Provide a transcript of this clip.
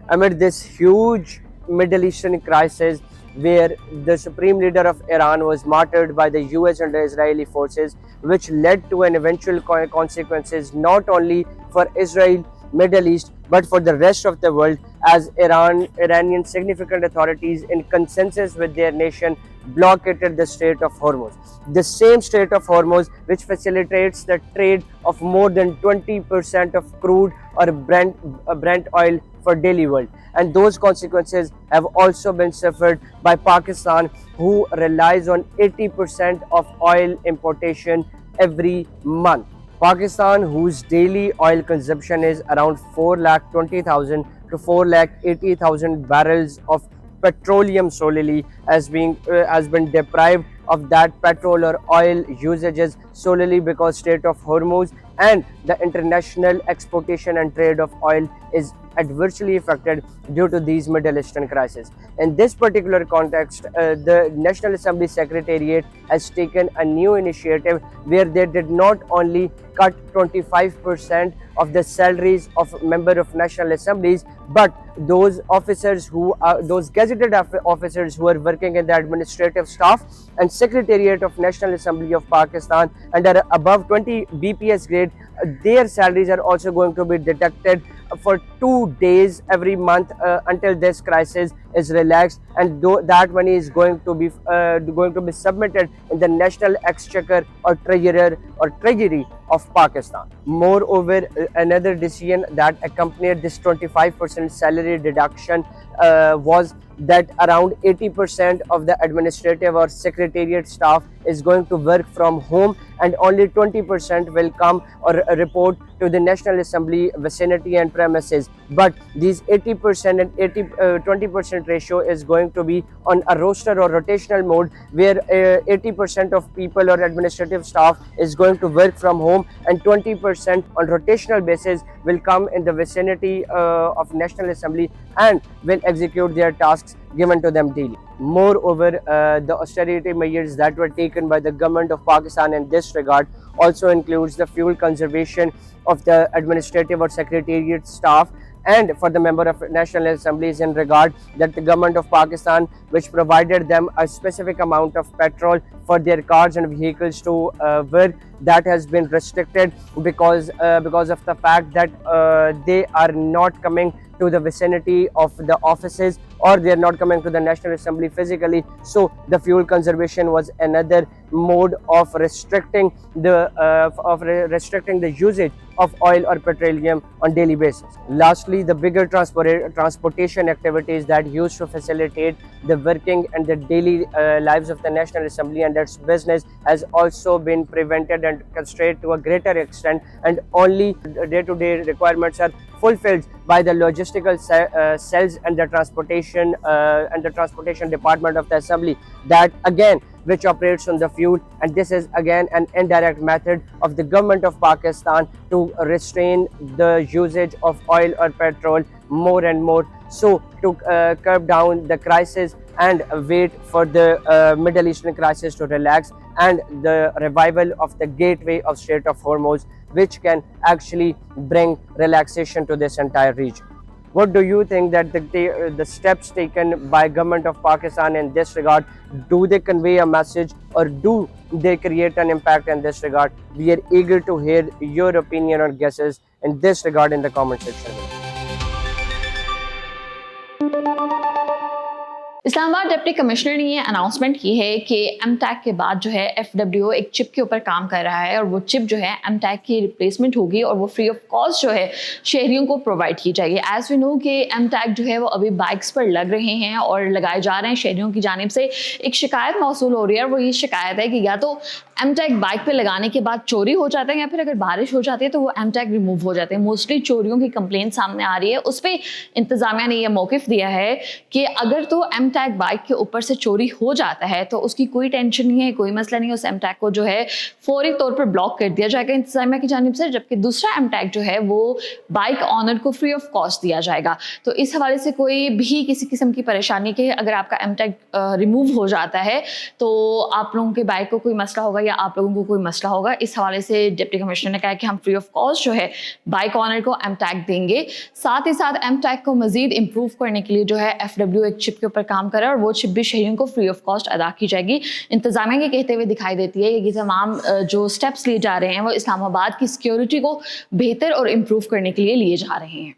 amid this huge Middle Eastern crisis where the supreme leader of Iran was martyred by the US and the Israeli forces, which led to an eventual consequences not only for Israel, Middle East, but for the rest of the world, as Iranian significant authorities, in consensus with their nation, blockaded the Strait of Hormuz. The same Strait of Hormuz, which facilitates the trade of more than 20% of crude or Brent oil for daily world. And those consequences have also been suffered by Pakistan, who relies on 80% of oil importation every month. Pakistan, whose daily oil consumption is around 4,20,000 to 4,80,000 barrels of petroleum solely, has been deprived of that petrol or oil usages solely because Strait of Hormuz and the international exportation and trade of oil is adversely affected due to these Middle Eastern crises. In this particular context, the National Assembly Secretariat has taken a new initiative where they did not only cut 25% of the salaries of member of National Assemblies, but those officers those gazetted officers who are working in the administrative staff and Secretariat of National Assembly of Pakistan and are above 20 BPS grade, their salaries are also going to be deducted for 2 days every month until this crisis is relaxed, and that money is going to be submitted in the national exchequer or treasury of Pakistan. Moreover, another decision that accompanied this 25% salary deduction was that around 80% of the administrative or secretariat staff is going to work from home, and only 20% will come or report to the National Assembly vicinity and premises. But these 80% and 20% ratio is going to be on a roster or rotational mode, where 80% of people or administrative staff is going to work from home and 20% on rotational basis will come in the vicinity of National Assembly and will execute their tasks given to them daily. Moreover, the austerity measures that were taken by the government of Pakistan in this regard also includes the fuel conservation of the administrative or secretariat staff, and for the member of National Assemblies, in regard that the government of Pakistan, which provided them a specific amount of petrol for their cars and vehicles to work, that has been restricted because of the fact that they are not coming to the vicinity of the offices, or they are not coming to the National Assembly physically. So the fuel conservation was another mode of restricting the usage of oil or petroleum on daily basis. Lastly, the bigger transportation activities that used to facilitate the working and the daily lives of the National Assembly and its business has also been prevented and constrained to a greater extent, and only day-to-day requirements are fulfilled by the logistical cells and the transportation department of the assembly, that again which operates on the fuel, and this is again an indirect method of the government of Pakistan to restrain the usage of oil or petrol more and more, so to curb down the crisis and wait for the Middle Eastern crisis to relax and the revival of the gateway of Strait of Hormuz, which can actually bring relaxation to this entire region. What do you think that the steps taken by government of Pakistan in this regard, do they convey a message or do they create an impact in this regard? We are eager to hear your opinion or guesses in this regard in the comment section. Islamabad deputy commissioner ने ये announcement की है कि एमटैक के बाद जो है FWO एक चिप के ऊपर काम कर रहा है और वो चिप जो है एमटैक की रिप्लेसमेंट होगी और वो फ्री ऑफ कॉस्ट जो है शहरियों को प्रोवाइड की जाएगी। एज वी नो कि एमटैक जो है वो अभी बाइक्स पर लग रहे हैं और लगाए जा रहे हैं। शहरियों की जानिब से एक शिकायत मौसूल हो रही है और वो ये शिकायत है कि या तो एमटैक बाइक पे लगाने के बाद चोरी हो जाता है या फिर अगर बारिश हो जाती है तो वो एमटैक रिमूव हो जाते हैं। मोस्टली चोरियों की कंप्लेंट सामने आ रही है। उस पर इंतजामिया ने यह मौक़िफ़ दिया है कि अगर तो एमटैक बाइक के ऊपर से चोरी हो जाता है तो उसकी कोई टेंशन नहीं है, कोई मसला नहीं है। उस एमटैक को जो है फौरी तौर पर ब्लॉक कर दिया जाएगा इंतजामिया की जानिब से, जबकि दूसरा एमटैक जो है वो बाइक ऑनर को फ्री ऑफ कॉस्ट दिया जाएगा। तो इस हवाले से कोई भी किसी किस्म की परेशानी कि अगर आपका एमटैक रिमूव हो जाता है तो आप लोगों के बाइक को कोई मसला होगा یا آپ لوگوں کو کوئی مسئلہ ہوگا, اس حوالے سے ڈپٹی کمشنر نے کہا کہ ہم فری آف کاسٹ جو ہے بائک آنر کو ایم ٹیگ دیں گے. ساتھ ہی ساتھ ایم ٹیگ کو مزید امپروو کرنے کے لیے جو ہے ایف ڈبلیو ایک چپ کے اوپر کام کر رہا ہے اور وہ چپ بھی شہریوں کو فری آف کاسٹ ادا کی جائے گی. انتظامیہ یہ کہتے ہوئے دکھائی دیتی ہے کہ یہ تمام جو اسٹیپس لیے جا رہے ہیں وہ اسلام آباد کی سیکیورٹی کو بہتر اور امپروو کرنے کے لیے لیے جا رہے ہیں.